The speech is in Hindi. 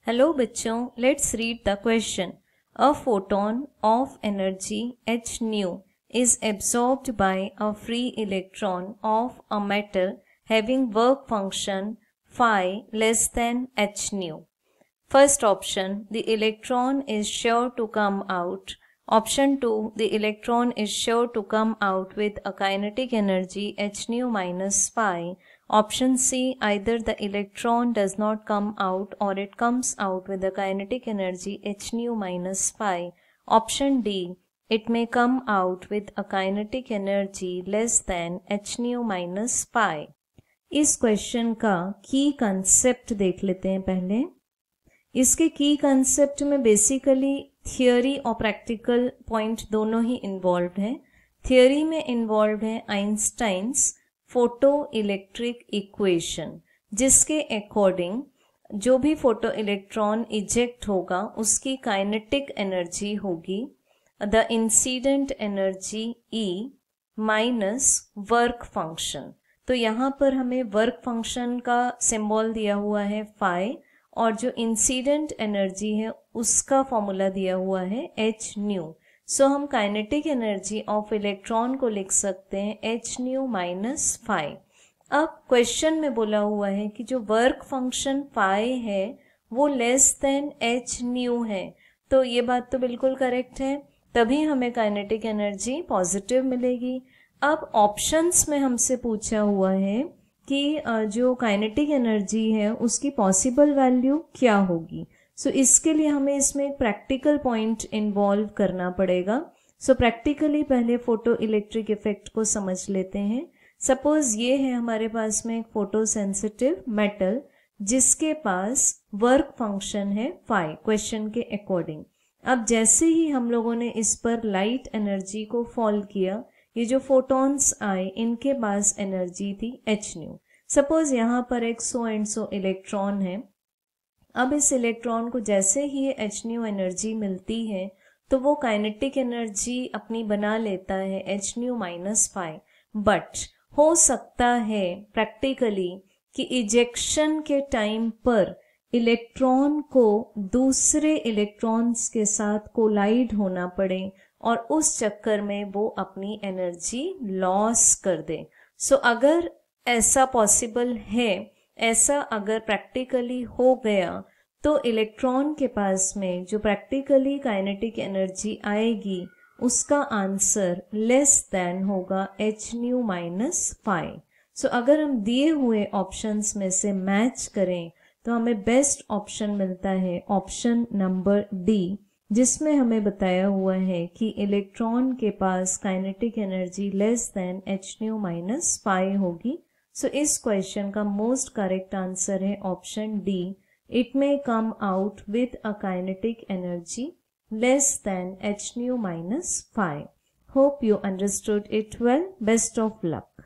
हेलो बच्चों, let's read the question. A photon of energy h nu is absorbed by a free electron of a metal having work function phi less than h nu. First option, the electron is sure to come out. Option 2, the electron is sure to come out with a kinetic energy h nu minus phi. Option C, either the electron does not come out or it comes out with a kinetic energy h nu minus phi. Option D, it may come out with a kinetic energy less than h nu minus phi. इस क्वेश्चन का की कंसेप्ट देख लेते हैं पहले. इसके की कंसेप्ट में बेसिकली थियोरी और प्रैक्टिकल पॉइंट दोनों ही इन्वॉल्व हैं. थियोरी में इन्वॉल्व है आइंस्टाइन्स फोटो इलेक्ट्रिक इक्वेशन, जिसके अकॉर्डिंग जो भी फोटो इलेक्ट्रॉन इजेक्ट होगा उसकी काइनेटिक एनर्जी होगी the incident energy E minus work function. तो यहाँ पर हमें वर्क फंक्शन का सिंबल दिया हुआ है फाई और जो इंसिडेंट एनर्जी है उसका फॉर्मूला दिया हुआ है h न्यू. सो हम काइनेटिक एनर्जी ऑफ इलेक्ट्रॉन को लिख सकते हैं h न्यू माइनस फाई. अब क्वेश्चन में बोला हुआ है कि जो वर्क फंक्शन फाई है वो लेस देन h न्यू है. तो ये बात तो बिल्कुल करेक्ट है, तभी हमें काइनेटिक एनर्जी पॉजिटिव मिलेगी. अब ऑप्शंस में हमसे पूछा हुआ है कि जो काइनेटिक एनर्जी है उसकी पॉसिबल वैल्यू क्या होगी. सो इसके लिए हमें इसमें एक प्रैक्टिकल पॉइंट इन्वॉल्व करना पड़ेगा. सो प्रैक्टिकली पहले फोटो इलेक्ट्रिक इफेक्ट को समझ लेते हैं. सपोज ये है हमारे पास में एक फोटो सेंसिटिव मेटल जिसके पास वर्क फंक्शन है फाई क्वेश्चन के अकॉर्डिंग. अब जैसे ही हम लोगों ने इस पर लाइट एनर्जी को फॉल किया, ये जो फोटॉन्स आए इनके पास एनर्जी थी h न्यू. सपोज यहाँ पर एक 100 इलेक्ट्रॉन है. अब इस इलेक्ट्रॉन को जैसे ही ये h न्यू एनर्जी मिलती है तो वो काइनेटिक एनर्जी अपनी बना लेता है h nu minus phi. But हो सकता है प्रैक्टिकली कि इजेक्शन के टाइम पर इलेक्ट्रॉन को दूसरे इलेक्ट्रॉन्स के साथ कोलाइड होना पड़े और उस चक्कर में वो अपनी एनर्जी लॉस कर दे. सो अगर ऐसा पॉसिबल है, ऐसा अगर प्रैक्टिकली हो गया तो इलेक्ट्रॉन के पास में जो प्रैक्टिकली काइनेटिक एनर्जी आएगी उसका आंसर लेस देन होगा h न्यू माइनस फाई. सो अगर हम दिए हुए ऑप्शंस में से मैच करें तो हमें बेस्ट ऑप्शन मिलता है ऑप्शन नंबर डी, जिसमें हमें बताया हुआ है कि इलेक्ट्रॉन के पास kinetic energy less than h nu minus phi होगी. सो इस क्वेश्चन का मोस्ट करेक्ट आंसर है option D, it may come out with a kinetic energy less than h nu minus phi. Hope you understood it well. Best of luck.